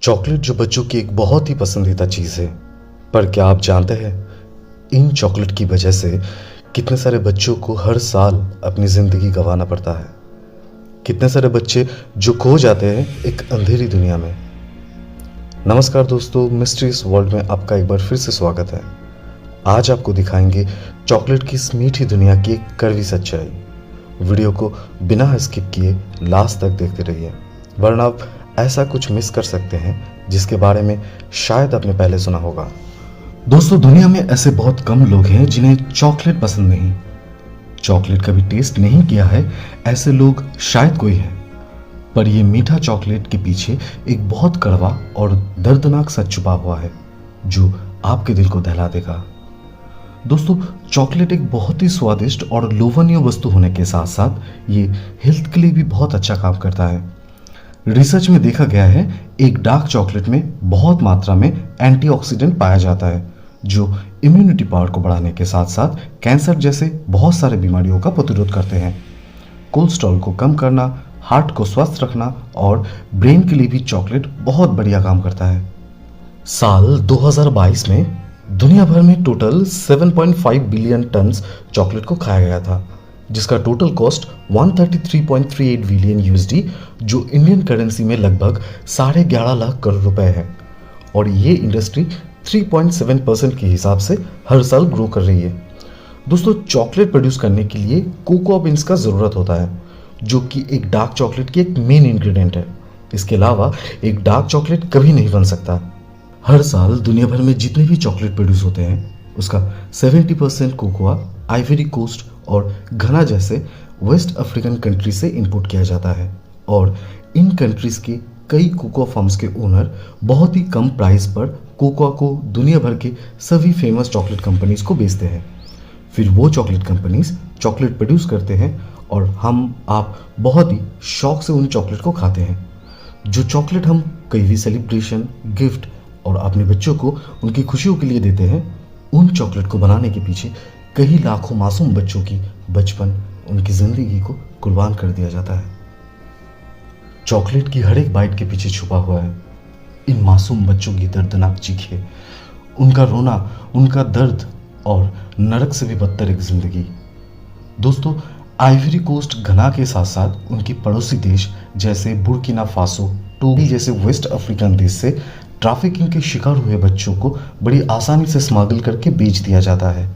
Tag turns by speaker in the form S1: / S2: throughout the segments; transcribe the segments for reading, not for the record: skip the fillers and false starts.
S1: Chocolate जो बच्चों की एक बहुत ही पसंदीदा चीज़ है, पर क्या आप जानते हैं इन चॉकलेट की वजह से कितने सारे बच्चों को हर साल अपनी ज़िंदगी गंवाना पड़ता है। कितने सारे बच्चे जो खो जाते हैं एक अंधेरी दुनिया में। नमस्कार दोस्तों, मिस्ट्रीज वर्ल्ड में आपका एक बार फिर से स्वागत है। आज आपको दिखाएंगे चॉकलेट की इस मीठी दुनिया की एक कड़वी सच्चाई। वीडियो को बिना स्किप किए लास्ट तक देखते रहिए, वरना आप ऐसा कुछ मिस कर सकते हैं जिसके बारे में शायद आपने पहले सुना होगा। दोस्तों, दुनिया में ऐसे बहुत कम लोग हैं जिन्हें चॉकलेट पसंद नहीं, चॉकलेट कभी टेस्ट नहीं किया है, ऐसे लोग शायद कोई है। पर यह मीठा चॉकलेट के पीछे एक बहुत कड़वा और दर्दनाक सच छुपा हुआ है जो आपके दिल को दहला देगा। दोस्तों, चॉकलेट एक बहुत ही स्वादिष्ट और लोभनीय वस्तु होने के साथ साथ ये हेल्थ के लिए भी बहुत अच्छा काम करता है। रिसर्च में देखा गया है एक डार्क चॉकलेट में बहुत मात्रा में एंटीऑक्सीडेंट पाया जाता है जो इम्यूनिटी पावर को बढ़ाने के साथ साथ कैंसर जैसे बहुत सारे बीमारियों का प्रतिरोध करते हैं। कोलेस्ट्रॉल को कम करना, हार्ट को स्वस्थ रखना और ब्रेन के लिए भी चॉकलेट बहुत बढ़िया काम करता है। साल 2022 में दुनिया भर में टोटल 7.5 बिलियन टन चॉकलेट को खाया गया था, जिसका टोटल कॉस्ट 133.38 बिलियन यूएसडी जो इंडियन करेंसी में लगभग 11.5 लाख करोड़ रुपए है। और ये इंडस्ट्री 3.7% के हिसाब से हर साल ग्रो कर रही है। दोस्तों, चॉकलेट प्रोड्यूस करने के लिए कोकोआ बीन्स का ज़रूरत होता है जो कि एक डार्क चॉकलेट की एक मेन इंग्रेडिएंट है। इसके अलावा एक डार्क चॉकलेट कभी नहीं बन सकता। हर साल दुनिया भर में जितने भी चॉकलेट प्रोड्यूस होते हैं उसका 70% कोकोआ, आइवरी कोस्ट और घना जैसे वेस्ट अफ्रीकन कंट्री से इंपोर्ट किया जाता है। और इन कंट्रीज के कई कोकोआ फार्म्स के ओनर बहुत ही कम प्राइस पर कोकोआ को दुनिया भर के सभी फेमस चॉकलेट कंपनीज को बेचते हैं। फिर वो चॉकलेट कंपनीज चॉकलेट प्रोड्यूस करते हैं और आप बहुत ही शौक से उन चॉकलेट को खाते हैं। जो चॉकलेट हम कई भी सेलिब्रेशन, गिफ्ट और अपने बच्चों को उनकी खुशियों के लिए देते हैं, उन चॉकलेट को बनाने के पीछे कई लाखों मासूम बच्चों की बचपन, उनकी जिंदगी को कुर्बान कर दिया जाता है। चॉकलेट की हर एक बाइट के पीछे छुपा हुआ है इन मासूम बच्चों की दर्दनाक चीखें, उनका रोना, उनका दर्द और नरक से भी बदतर एक जिंदगी। दोस्तों, आइवरी कोस्ट, घना के साथ साथ उनकी पड़ोसी देश जैसे बुर्किना फासो, टोगो जैसे वेस्ट अफ्रीकन देश से ट्रैफिकिंग के शिकार हुए बच्चों को बड़ी आसानी से स्मगल करके बेच दिया जाता है।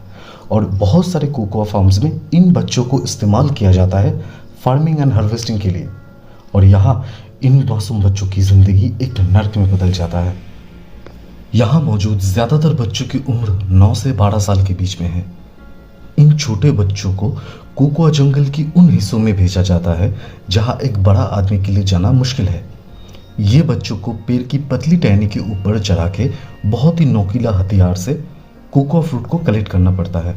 S1: और बहुत सारे कोकोआ फार्म्स में इन बच्चों को इस्तेमाल किया जाता है फार्मिंग एंड हार्वेस्टिंग के लिए। और यहाँ इन मासूम बच्चों की ज़िंदगी एक नर्क में बदल जाता है। यहाँ मौजूद ज़्यादातर बच्चों की उम्र 9 से 12 साल के बीच में है। इन छोटे बच्चों को कोकोआ जंगल की उन हिस्सों में भेजा जाता है जहाँ एक बड़ा आदमी के लिए जाना मुश्किल है। ये बच्चों को पेड़ की पतली टहनी के ऊपर चढ़ा के बहुत ही नोकीला हथियार से कोकोआ फ्रूट को कलेक्ट करना पड़ता है।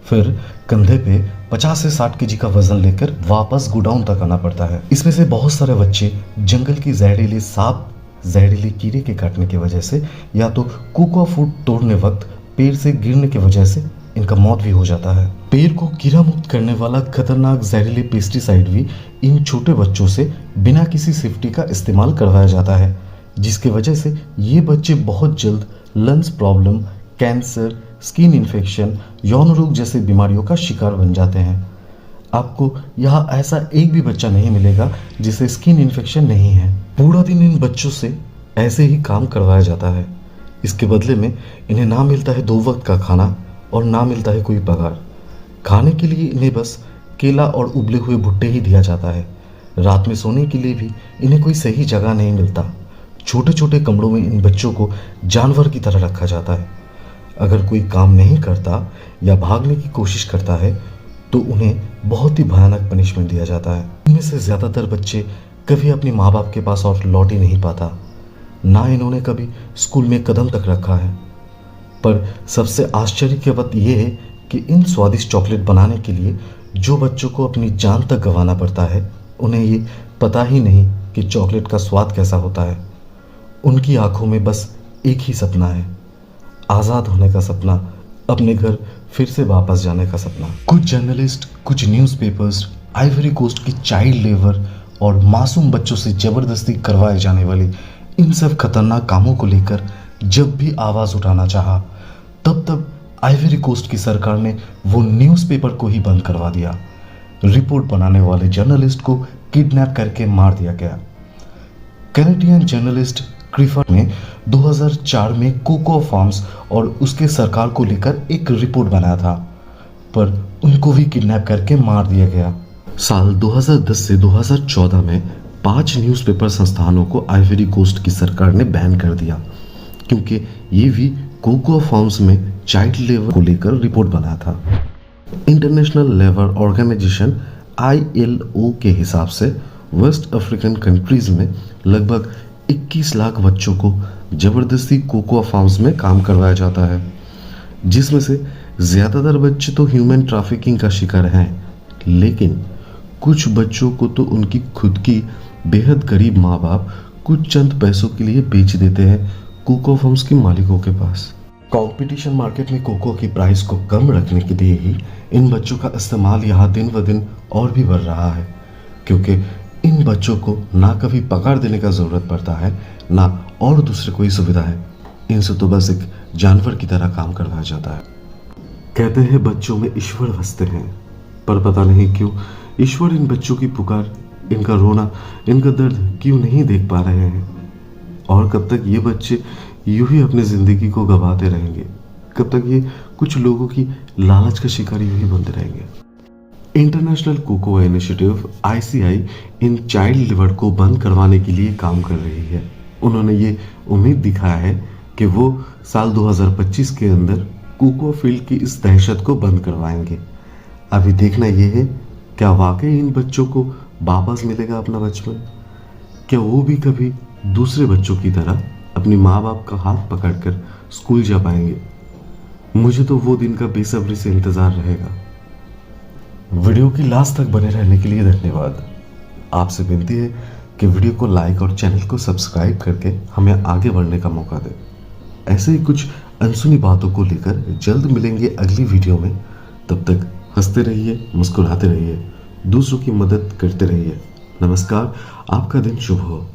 S1: फिर कंधे पे 50 से 60 केजी का वजन लेकर वापस गोडाउन तक आना पड़ता है। इसमें से बहुत सारे बच्चे जंगल की जहरीले सांप, जहरीले कीड़े के काटने की वजह से या तो कोकोआ फ्रूट तोड़ने वक्त पेड़ से गिरने की वजह से इनका मौत भी हो जाता है। पेड़ को कीड़ा मुक्त करने वाला खतरनाक जहरीले पेस्टिसाइड भी इन छोटे बच्चों से बिना किसी सेफ्टी का इस्तेमाल करवाया जाता है, जिसकी वजह से ये बच्चे बहुत जल्द lungs problem, cancer, skin infection, यौन रोग जैसे बीमारियों का शिकार बन जाते हैं। आपको यहाँ ऐसा एक भी बच्चा नहीं मिलेगा जिसे स्किन इन्फेक्शन नहीं है। पूरा दिन इन बच्चों से ऐसे ही काम करवाया जाता है। इसके बदले में इन्हें ना मिलता है 2 वक्त का खाना और ना मिलता है कोई पगार। खाने के लिए इन्हें बस केला और उबले हुए भुट्टे ही दिया जाता है। रात में सोने के लिए भी इन्हें कोई सही जगह नहीं मिलता। छोटे छोटे कमरों में इन बच्चों को जानवर की तरह रखा जाता है। अगर कोई काम नहीं करता या भागने की कोशिश करता है तो उन्हें बहुत ही भयानक पनिशमेंट दिया जाता है। इनमें से ज़्यादातर बच्चे कभी अपने माँ बाप के पास और लौट ही नहीं पाता, ना इन्होंने कभी स्कूल में कदम तक रखा है। पर सबसे आश्चर्य की बात यह है कि इन स्वादिष्ट चॉकलेट बनाने के लिए जो बच्चों को अपनी जान तक गंवाना पड़ता है, उन्हें ये पता ही नहीं कि चॉकलेट का स्वाद कैसा होता है। उनकी आंखों में बस एक ही सपना है, आज़ाद होने का सपना, अपने घर फिर से वापस जाने का सपना। कुछ जर्नलिस्ट, कुछ न्यूज़पेपर्स आइवरी कोस्ट की चाइल्ड लेबर और मासूम बच्चों से ज़बरदस्ती करवाए जाने वाली इन सब खतरनाक कामों को लेकर जब भी आवाज़ उठाना चाहा, तब आइवरी कोस्ट की सरकार ने वो न्यूज़पेपर को ही बंद करवा दिया। रिपोर्ट बनाने वाले जर्नलिस्ट को किडनैप करके मार दिया गया। कैनेडियन जर्नलिस्ट क्रिफर्ड ने 2004 में कोको फार्म्स और उसके सरकार को लेकर एक रिपोर्ट बनाया था, पर उनको भी किडनैप करके मार दिया गया। साल 2010 से 2014 में 5 न्यूज़पेपर संस्थानों को आइवरी कोस्ट की सरकार ने बैन कर दिया, क्योंकि ये भी कोको फार्म्स में चाइल्ड लेबर को लेकर रिपोर्ट बनाया था। इंटरनेशनल लेबर ऑर्गेनाइजेशन ILO के हिसाब से वेस्ट अफ्रीकन कंट्रीज में लगभग 21 लाख बच्चों को जबरदस्ती कोको फार्म्स में काम करवाया जाता है, जिसमें से ज़्यादातर बच्चे तो ह्यूमन ट्रैफिकिंग का शिकार हैं, लेकिन कुछ बच्चों को तो उनकी खुद की बेहद गरीब माँ बाप कुछ चंद पैसों के लिए बेच देते हैं कोको फार्म्स के मालिकों के पास। कंपटीशन मार्केट में कोको की प्राइस को कम रखने के लिए ही इन बच्चों का इस्तेमाल यहाँ दिन ब दिन और भी बढ़ रहा है, क्योंकि इन बच्चों को ना कभी पगार देने का ज़रूरत पड़ता है, ना और दूसरी कोई सुविधा है। इनसे तो बस एक जानवर की तरह काम करवाया जाता है। कहते हैं बच्चों में ईश्वर बसते हैं, पर पता नहीं क्यों ईश्वर इन बच्चों की पुकार, इनका रोना, इनका दर्द क्यों नहीं देख पा रहे हैं। और कब तक ये बच्चे यूं ही अपनी ज़िंदगी को गंवाते रहेंगे? कब तक ये कुछ लोगों की लालच का शिकार यूं ही बनते रहेंगे? इंटरनेशनल कोको इनिशिएटिव ICI इन चाइल्ड लेबर को बंद करवाने के लिए काम कर रही है। उन्होंने ये उम्मीद दिखाया है कि वो साल 2025 के अंदर कोको फील्ड की इस दहशत को बंद करवाएंगे। अभी देखना ये है, क्या वाकई इन बच्चों को वापस मिलेगा अपना बचपन? क्या वो भी कभी दूसरे बच्चों की तरह अपनी माँ बाप का हाथ पकड़कर स्कूल जा पाएंगे? मुझे तो वो दिन का बेसब्री से इंतज़ार रहेगा। वीडियो की लास्ट तक बने रहने के लिए धन्यवाद। आपसे विनती है कि वीडियो को लाइक और चैनल को सब्सक्राइब करके हमें आगे बढ़ने का मौका दें। ऐसे ही कुछ अनसुनी बातों को लेकर जल्द मिलेंगे अगली वीडियो में। तब तक हंसते रहिए, मुस्कुराते रहिए, दूसरों की मदद करते रहिए। नमस्कार, आपका दिन शुभ हो।